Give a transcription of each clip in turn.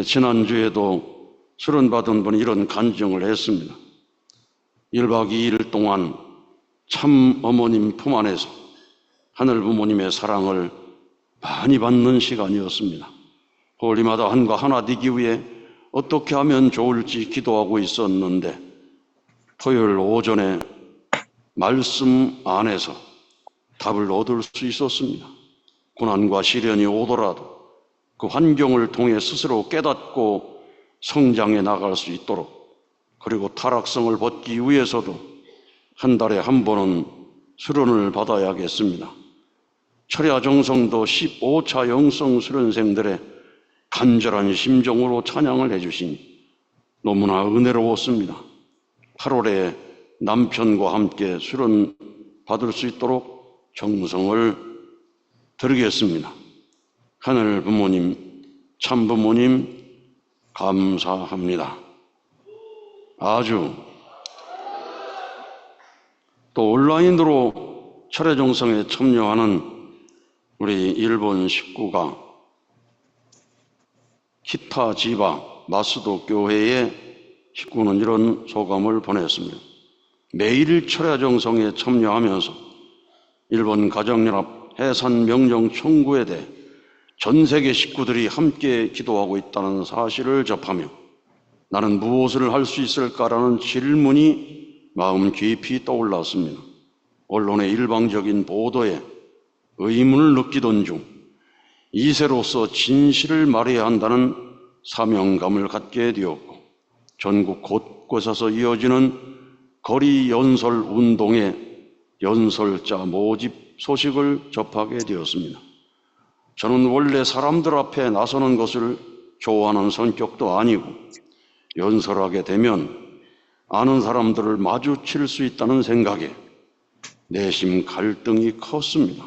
지난주에도 수련받은 분이 이런 간증을 했습니다. 1박 2일 동안 참 어머님 품 안에서 하늘 부모님의 사랑을 많이 받는 시간이었습니다. 홀리마다 한과 하나 되기 위해 어떻게 하면 좋을지 기도하고 있었는데 토요일 오전에 말씀 안에서 답을 얻을 수 있었습니다. 고난과 시련이 오더라도 그 환경을 통해 스스로 깨닫고 성장해 나갈 수 있도록, 그리고 타락성을 벗기 위해서도 한 달에 한 번은 수련을 받아야겠습니다. 철야 정성도 15차 영성 수련생들의 간절한 심정으로 찬양을 해주시니 너무나 은혜로웠습니다. 8월에 남편과 함께 수련 받을 수 있도록 정성을 드리겠습니다. 하늘 부모님, 참 부모님 감사합니다. 아주 또 온라인으로 철야 정성에 참여하는 우리 일본 식구가 히타지바 마스도 교회의 식구는 이런 소감을 보냈습니다. 매일 철야 정성에 참여하면서 일본 가정연합 해산 명령 청구에 대해 전 세계 식구들이 함께 기도하고 있다는 사실을 접하며 나는 무엇을 할 수 있을까라는 질문이 마음 깊이 떠올랐습니다. 언론의 일방적인 보도에 의문을 느끼던 중 이세로서 진실을 말해야 한다는 사명감을 갖게 되었고, 전국 곳곳에서 이어지는 거리 연설 운동의 연설자 모집 소식을 접하게 되었습니다. 저는 원래 사람들 앞에 나서는 것을 좋아하는 성격도 아니고 연설하게 되면 아는 사람들을 마주칠 수 있다는 생각에 내심 갈등이 컸습니다.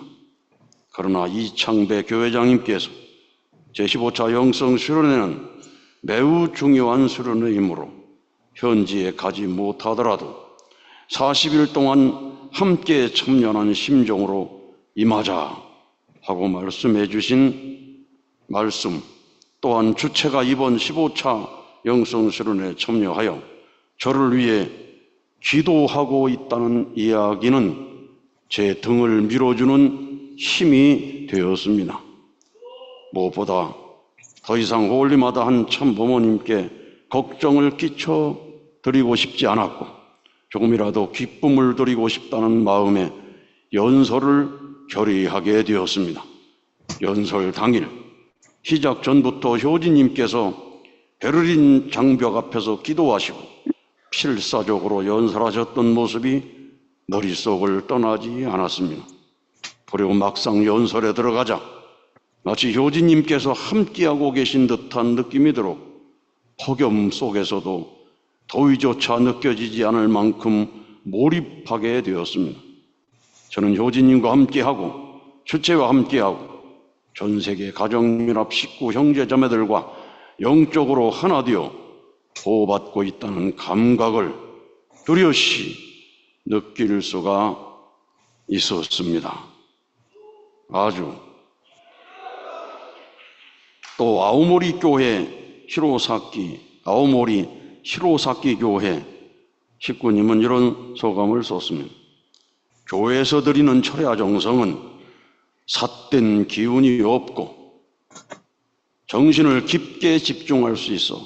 그러나 이창배 교회장님께서 제15차 영성 수련회는 매우 중요한 수련회이므로 현지에 가지 못하더라도 40일 동안 함께 참여하는 심정으로 임하자 하고 말씀해 주신 말씀, 또한 주체가 이번 15차 영성 수련회에 참여하여 저를 위해 기도하고 있다는 이야기는 제 등을 밀어주는 힘이 되었습니다. 무엇보다 더 이상 홀리마다 한 참 부모님께 걱정을 끼쳐 드리고 싶지 않았고, 조금이라도 기쁨을 드리고 싶다는 마음에 연설을 결의하게 되었습니다. 연설 당일 시작 전부터 효진님께서 베를린 장벽 앞에서 기도하시고 필사적으로 연설하셨던 모습이 머릿속을 떠나지 않았습니다. 그리고 막상 연설에 들어가자 마치 효진님께서 함께하고 계신 듯한 느낌이 들어 폭염 속에서도 더위조차 느껴지지 않을 만큼 몰입하게 되었습니다. 저는 효진님과 함께하고 주체와 함께하고 전 세계 가정연합 식구 형제자매들과 영적으로 하나 되어 보호받고 있다는 감각을 뚜렷이 느낄 수가 있었습니다. 아주. 또 아오모리 히로사키 교회 식구님은 이런 소감을 썼습니다. 교회에서 드리는 철야 정성은 삿된 기운이 없고 정신을 깊게 집중할 수 있어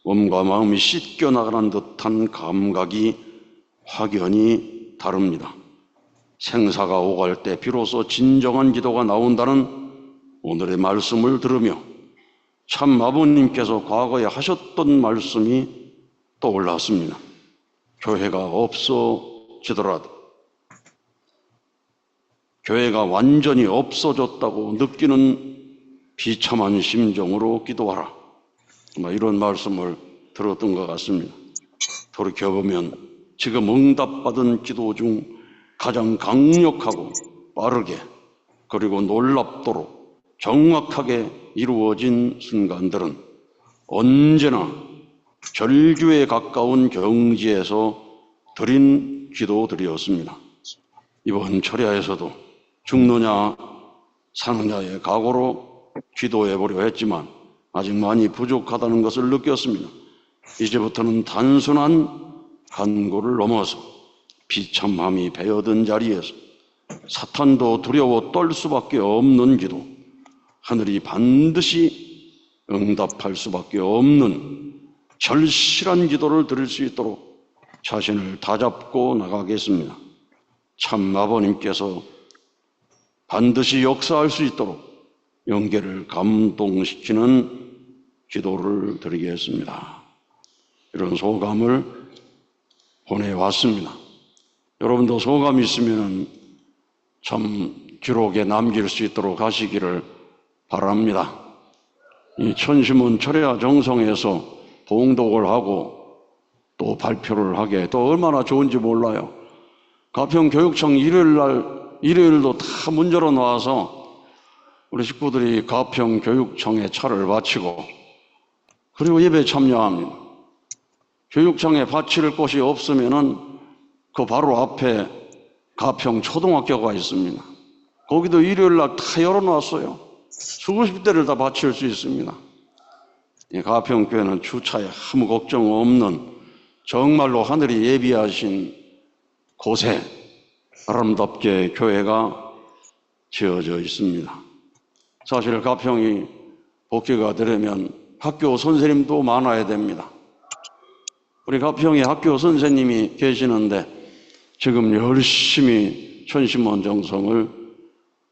몸과 마음이 씻겨나가는 듯한 감각이 확연히 다릅니다. 생사가 오갈 때 비로소 진정한 기도가 나온다는 오늘의 말씀을 들으며 참 아버님께서 과거에 하셨던 말씀이 떠올랐습니다. 교회가 없어지더라도, 교회가 완전히 없어졌다고 느끼는 비참한 심정으로 기도하라. 이런 말씀을 들었던 것 같습니다. 돌이켜보면 지금 응답받은 기도 중 가장 강력하고 빠르게 그리고 놀랍도록 정확하게 이루어진 순간들은 언제나 절규에 가까운 경지에서 드린 기도들이었습니다. 이번 철야에서도 죽느냐 사느냐의 각오로 기도해보려 했지만 아직 많이 부족하다는 것을 느꼈습니다. 이제부터는 단순한 간구를 넘어서 비참함이 배어든 자리에서 사탄도 두려워 떨 수밖에 없는 기도, 하늘이 반드시 응답할 수밖에 없는 절실한 기도를 드릴 수 있도록 자신을 다잡고 나가겠습니다. 참 아버님께서 반드시 역사할 수 있도록 영계를 감동시키는 기도를 드리겠습니다. 이런 소감을 보내왔습니다. 여러분도 소감 있으면 참 기록에 남길 수 있도록 하시기를 바랍니다. 이 천심원 철야 정성에서 봉독을 하고 또 발표를 하게 또 얼마나 좋은지 몰라요. 가평교육청 일요일도 다 문 열어 놔서 우리 식구들이 가평교육청에 차를 바치고 그리고 예배 참여합니다. 교육청에 바칠 곳이 없으면은 그 바로 앞에 가평 초등학교가 있습니다. 거기도 일요일 날 다 열어놨어요. 수십 대를 다 바칠 수 있습니다. 이 가평교회는 주차에 아무 걱정 없는 정말로 하늘이 예비하신 곳에 아름답게 교회가 지어져 있습니다. 사실 가평이 복귀가 되려면 학교 선생님도 많아야 됩니다. 우리 가평에 학교 선생님이 계시는데 지금 열심히 천심원 정성을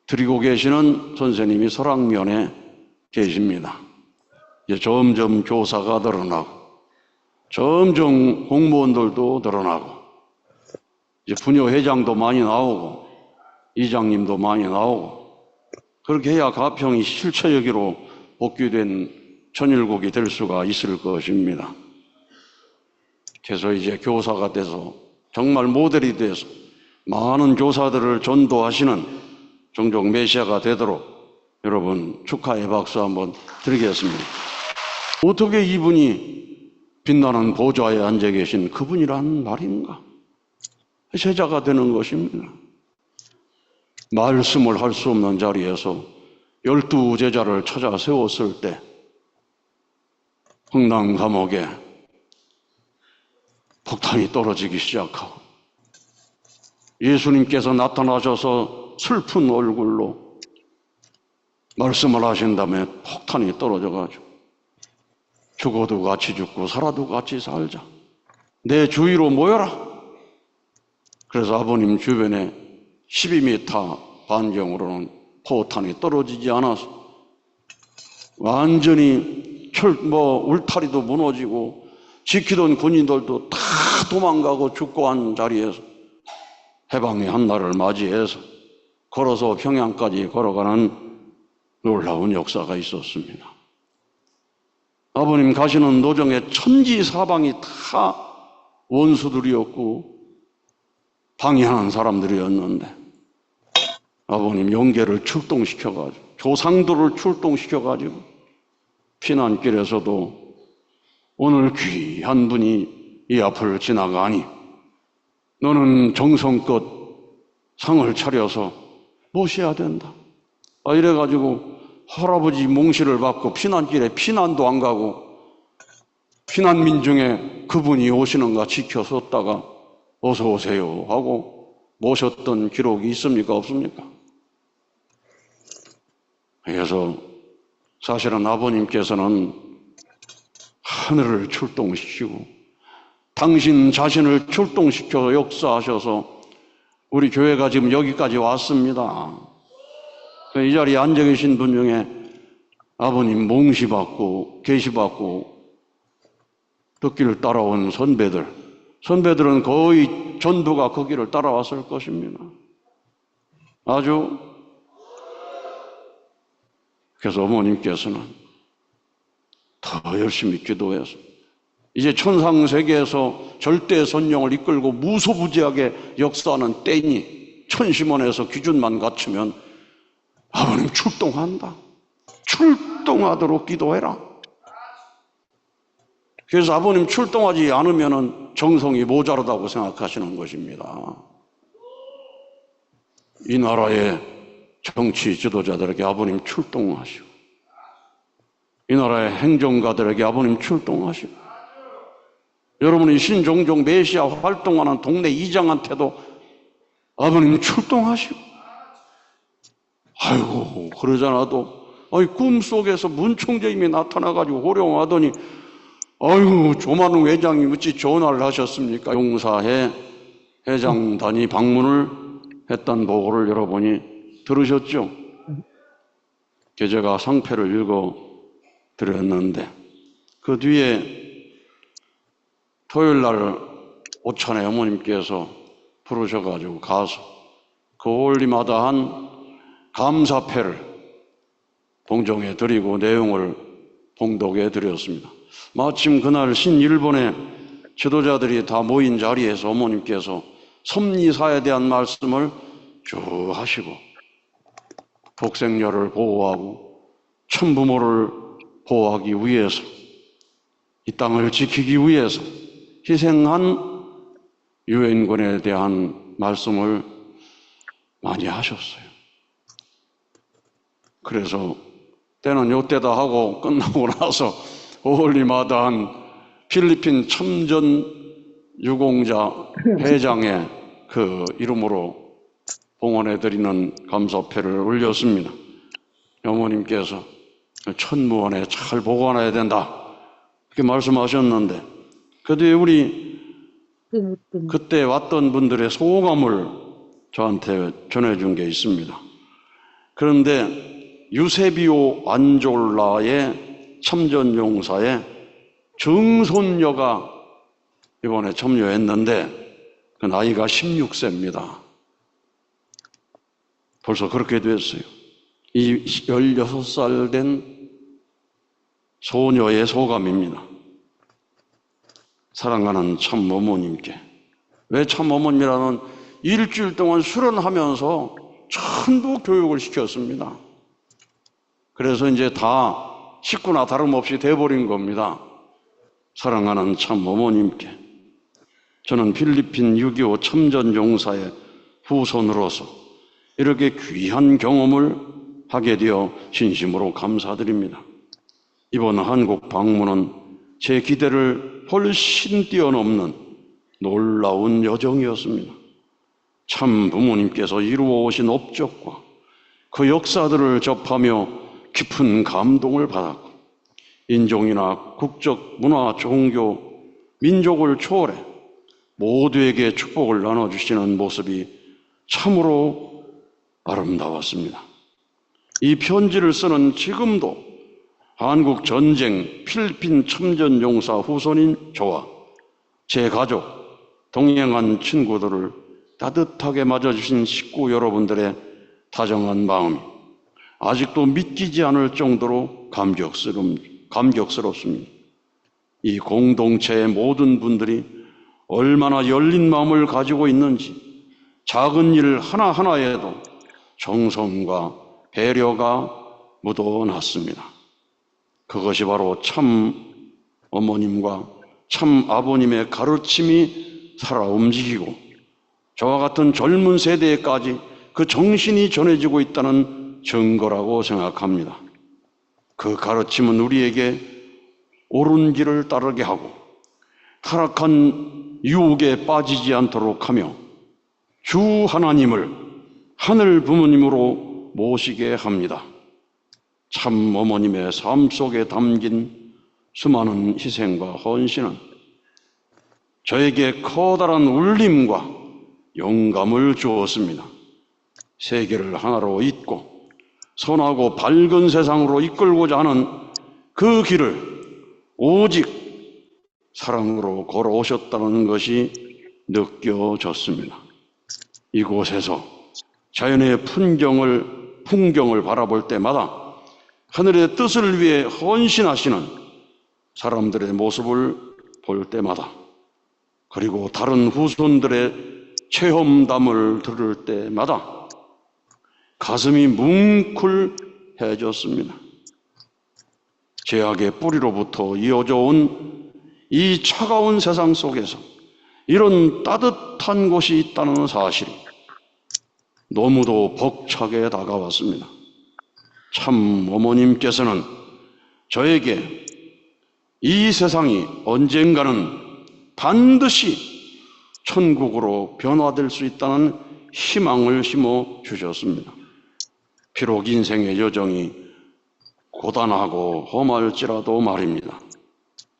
드리고 계시는 선생님이 설악면에 계십니다. 이제 점점 교사가 늘어나고 점점 공무원들도 늘어나고 이제 부녀회장도 많이 나오고 이장님도 많이 나오고 그렇게 해야 가평이 실체여기로 복귀된 천일국이 될 수가 있을 것입니다. 그래서 이제 교사가 돼서 정말 모델이 돼서 많은 교사들을 전도하시는 종종 메시아가 되도록 여러분 축하의 박수 한번 드리겠습니다. 어떻게 이분이 빛나는 보좌에 앉아 계신 그분이란 말인가? 제자가 되는 것입니다. 말씀을 할 수 없는 자리에서 12 제자를 찾아 세웠을 때 흥남 감옥에 폭탄이 떨어지기 시작하고 예수님께서 나타나셔서 슬픈 얼굴로 말씀을 하신 다음에 폭탄이 떨어져가지고 죽어도 같이 죽고 살아도 같이 살자. 내 주위로 모여라. 그래서 아버님 주변에 12m 반경으로는 포탄이 떨어지지 않아서 완전히 울타리도 무너지고 지키던 군인들도 다 도망가고 죽고 한 자리에서 해방의 한날을 맞이해서 걸어서 평양까지 걸어가는 놀라운 역사가 있었습니다. 아버님 가시는 노정에 천지사방이 다 원수들이었고 방해하는 사람들이었는데 아버님 영계를 출동시켜가지고 조상들을 출동시켜가지고 피난길에서도 오늘 귀한 분이 이 앞을 지나가니 너는 정성껏 상을 차려서 모셔야 된다. 이래가지고 할아버지 몽시를 받고 피난길에 피난도 안 가고 피난민 중에 그분이 오시는가 지켜섰다가 어서 오세요 하고 모셨던 기록이 있습니까? 없습니까? 그래서 사실은 아버님께서는 하늘을 출동시키고 당신 자신을 출동시켜 역사하셔서 우리 교회가 지금 여기까지 왔습니다. 이 자리에 앉아 계신 분 중에 아버님 몽시받고 계시받고 그 길을 따라온 선배들은 거의 전부가 그 길을 따라왔을 것입니다. 그래서 어머님께서는 더 열심히 기도해서 이제 천상세계에서 절대 선령을 이끌고 무소부지하게 역사하는 때니 천심원에서 기준만 갖추면 아버님 출동한다. 출동하도록 기도해라. 그래서 아버님 출동하지 않으면 정성이 모자르다고 생각하시는 것입니다. 이 나라의 정치 지도자들에게 아버님 출동하시고 이 나라의 행정가들에게 아버님 출동하시고, 여러분이 신종종 메시아 활동하는 동네 이장한테도 아버님 출동하시고, 아이고 그러잖아도 꿈속에서 문총재님이 나타나가지고 호령하더니 아이고 조만웅 회장이 어찌 전화를 하셨습니까? 용사회 회장단이 방문을 했던 보고를 여러분이 들으셨죠? 제가 상패를 읽어드렸는데 그 뒤에 토요일날 오찬에 어머님께서 부르셔가지고 가서 그 올리마다 한 감사패를 봉정해 드리고 내용을 봉독해 드렸습니다. 마침 그날 신일본의 지도자들이 다 모인 자리에서 어머님께서 섭리사에 대한 말씀을 쭉 하시고 독생녀를 보호하고 천부모를 보호하기 위해서 이 땅을 지키기 위해서 희생한 유엔군에 대한 말씀을 많이 하셨어요. 그래서 때는 요때다 하고 끝나고 나서 오홀리마다한 필리핀 참전 유공자 회장의 그 이름으로 봉헌해드리는 감사패를 올렸습니다. 어머님께서 천무원에 잘 보관해야 된다 그렇게 말씀하셨는데 그 뒤에 우리 그때 왔던 분들의 소감을 저한테 전해준 게 있습니다. 그런데 유세비오 안졸라의 참전용사의 정손녀가 이번에 참여했는데 그 나이가 16세입니다. 벌써 그렇게 됐어요. 이 16살 된 소녀의 소감입니다. 사랑하는 참어머님께, 왜 참어머니라는 일주일 동안 수련하면서 전부 교육을 시켰습니다. 그래서 이제 다 식구나 다름없이 돼버린 겁니다. 사랑하는 참어머님께 저는 필리핀 6.25 참전용사의 후손으로서 이렇게 귀한 경험을 하게 되어 진심으로 감사드립니다. 이번 한국 방문은 제 기대를 훨씬 뛰어넘는 놀라운 여정이었습니다. 참 부모님께서 이루어오신 업적과 그 역사들을 접하며 깊은 감동을 받았고 인종이나 국적, 문화, 종교, 민족을 초월해 모두에게 축복을 나눠주시는 모습이 참으로 아름다웠습니다. 이 편지를 쓰는 지금도 한국 전쟁 필리핀 참전용사 후손인 저와 제 가족, 동행한 친구들을 따뜻하게 맞아주신 식구 여러분들의 다정한 마음이 아직도 믿기지 않을 정도로 감격스럽습니다. 이 공동체의 모든 분들이 얼마나 열린 마음을 가지고 있는지 작은 일 하나하나에도 정성과 배려가 묻어났습니다. 그것이 바로 참 어머님과 참 아버님의 가르침이 살아 움직이고 저와 같은 젊은 세대에까지 그 정신이 전해지고 있다는 증거라고 생각합니다. 그 가르침은 우리에게 옳은 길을 따르게 하고 타락한 유혹에 빠지지 않도록 하며 주 하나님을 하늘 부모님으로 모시게 합니다. 참 어머님의 삶 속에 담긴 수많은 희생과 헌신은 저에게 커다란 울림과 영감을 주었습니다. 세계를 하나로 잇고 선하고 밝은 세상으로 이끌고자 하는 그 길을 오직 사랑으로 걸어오셨다는 것이 느껴졌습니다. 이곳에서 자연의 풍경을 바라볼 때마다 하늘의 뜻을 위해 헌신하시는 사람들의 모습을 볼 때마다 그리고 다른 후손들의 체험담을 들을 때마다 가슴이 뭉클해졌습니다. 죄악의 뿌리로부터 이어져 온 이 차가운 세상 속에서 이런 따뜻한 곳이 있다는 사실이 너무도 벅차게 다가왔습니다. 참 어머님께서는 저에게 이 세상이 언젠가는 반드시 천국으로 변화될 수 있다는 희망을 심어 주셨습니다. 비록 인생의 여정이 고단하고 험할지라도 말입니다.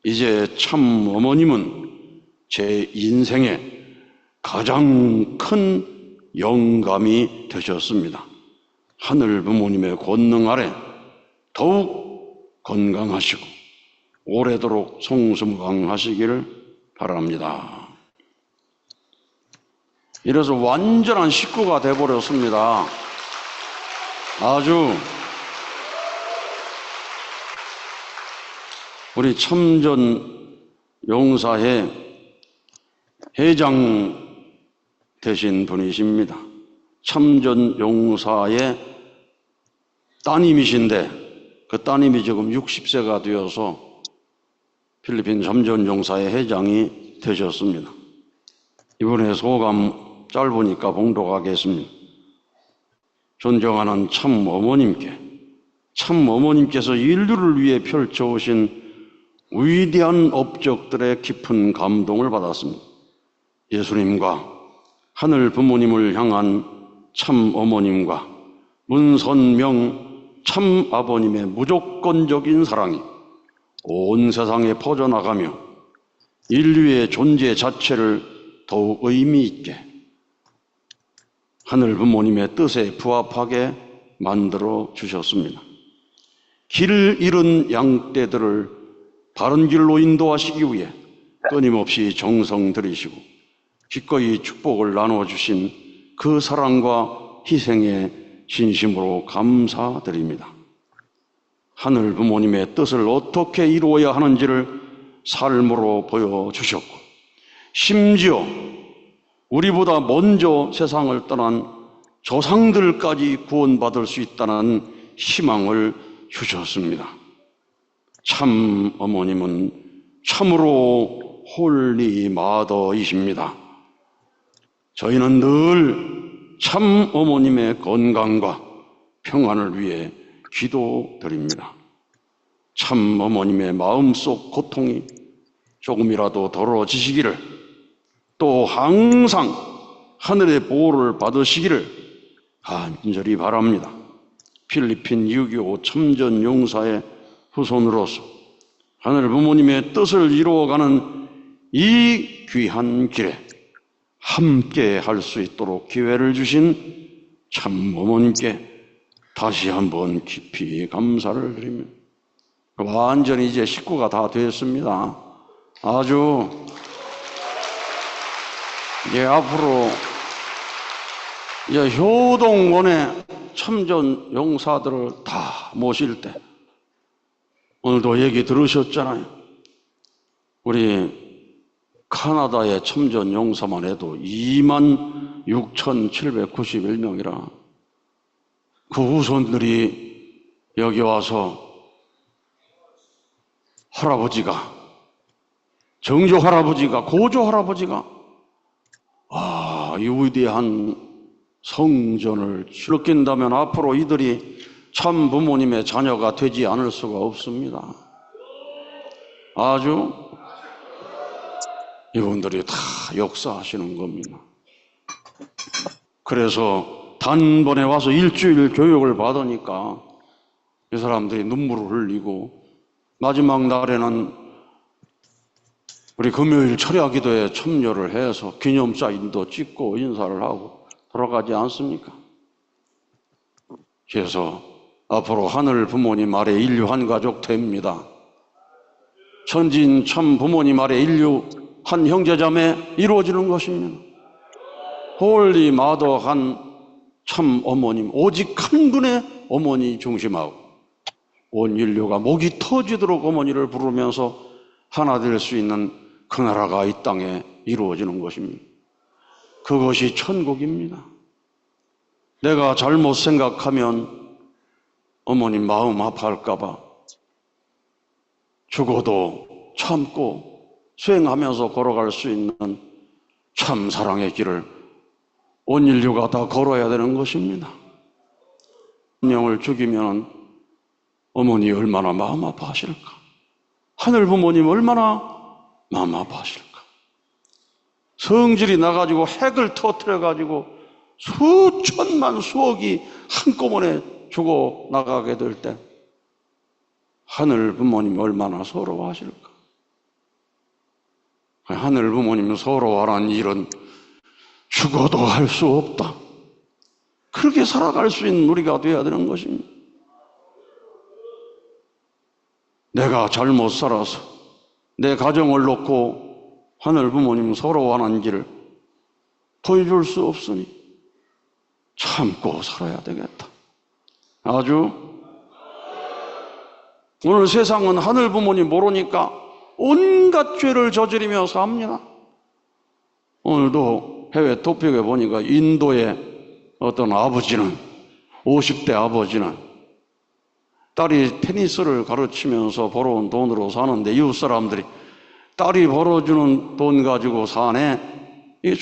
이제 참 어머님은 제 인생의 가장 큰 영감이 되셨습니다. 하늘 부모님의 권능 아래 더욱 건강하시고 오래도록 성수무강하시기를 바랍니다. 이래서 완전한 식구가 되어버렸습니다. 아주 우리 참전 용사회 회장 되신 분이십니다. 참전 용사의 따님이신데 그 따님이 지금 60세가 되어서 필리핀 참전 용사의 회장이 되셨습니다. 이번에 소감 짧으니까 봉독하겠습니다. 존경하는 참 어머님께서 인류를 위해 펼쳐오신 위대한 업적들의 깊은 감동을 받았습니다. 예수님과 하늘 부모님을 향한 참 어머님과 문선명 참 아버님의 무조건적인 사랑이 온 세상에 퍼져나가며 인류의 존재 자체를 더욱 의미 있게 하늘 부모님의 뜻에 부합하게 만들어 주셨습니다. 길 잃은 양떼들을 바른 길로 인도하시기 위해 끊임없이 정성 들이시고 기꺼이 축복을 나눠주신 그 사랑과 희생에 진심으로 감사드립니다. 하늘 부모님의 뜻을 어떻게 이루어야 하는지를 삶으로 보여주셨고 심지어 우리보다 먼저 세상을 떠난 조상들까지 구원받을 수 있다는 희망을 주셨습니다. 참 어머님은 참으로 홀리 마더이십니다. 저희는 늘 참 어머님의 건강과 평안을 위해 기도드립니다. 참 어머님의 마음속 고통이 조금이라도 덜어지시기를, 또 항상 하늘의 보호를 받으시기를 간절히 바랍니다. 필리핀 6.25 참전 용사의 후손으로서 하늘 부모님의 뜻을 이루어가는 이 귀한 길에 함께 할 수 있도록 기회를 주신 참 어머님께 다시 한번 깊이 감사를 드립니다. 완전히 이제 식구가 다 됐습니다. 아주 앞으로 효동원의 참전 용사들을 다 모실 때, 오늘도 얘기 들으셨잖아요. 우리 카나다의 참전 용사만 해도 26,791명이라 그 후손들이 여기 와서 할아버지가, 정조 할아버지가, 고조 할아버지가 이 위대한 성전을 즐긴다면 앞으로 이들이 참 부모님의 자녀가 되지 않을 수가 없습니다. 아주 이분들이 다 역사하시는 겁니다. 그래서 단번에 와서 일주일 교육을 받으니까 이 사람들이 눈물을 흘리고 마지막 날에는 우리 금요일 철야 기도에 참여를 해서 기념사인도 찍고 인사를 하고 돌아가지 않습니까? 그래서 앞으로 하늘 부모님 아래 인류 한 가족 됩니다. 천진 참 부모님 아래 인류 한 형제자매 이루어지는 것입니다. 홀리 마더 한 참 어머님, 오직 한 분의 어머니 중심하고 온 인류가 목이 터지도록 어머니를 부르면서 하나 될 수 있는 그 나라가 이 땅에 이루어지는 것입니다. 그것이 천국입니다. 내가 잘못 생각하면 어머님 마음 아파할까 봐 죽어도 참고 수행하면서 걸어갈 수 있는 참 사랑의 길을 온 인류가 다 걸어야 되는 것입니다. 한 명을 죽이면 어머니 얼마나 마음 아파하실까? 하늘 부모님 얼마나 마음 아파하실까? 성질이 나가지고 핵을 터뜨려가지고 수천만 수억이 한꺼번에 죽어 나가게 될 때 하늘 부모님 얼마나 서러워하실까? 하늘 부모님 서러워하는 일은 죽어도 할 수 없다. 그렇게 살아갈 수 있는 우리가 되어야 되는 것입니다. 내가 잘못 살아서 내 가정을 놓고 하늘 부모님 서러워하는 길을 보여줄 수 없으니 참고 살아야 되겠다. 아주 오늘 세상은 하늘 부모님 모르니까 온갖 죄를 저지르며 삽니다. 오늘도 해외 토픽에 보니까 인도의 어떤 아버지는 50대 아버지는 딸이 테니스를 가르치면서 벌어온 돈으로 사는데 이웃 사람들이 딸이 벌어주는 돈 가지고 사네. 이게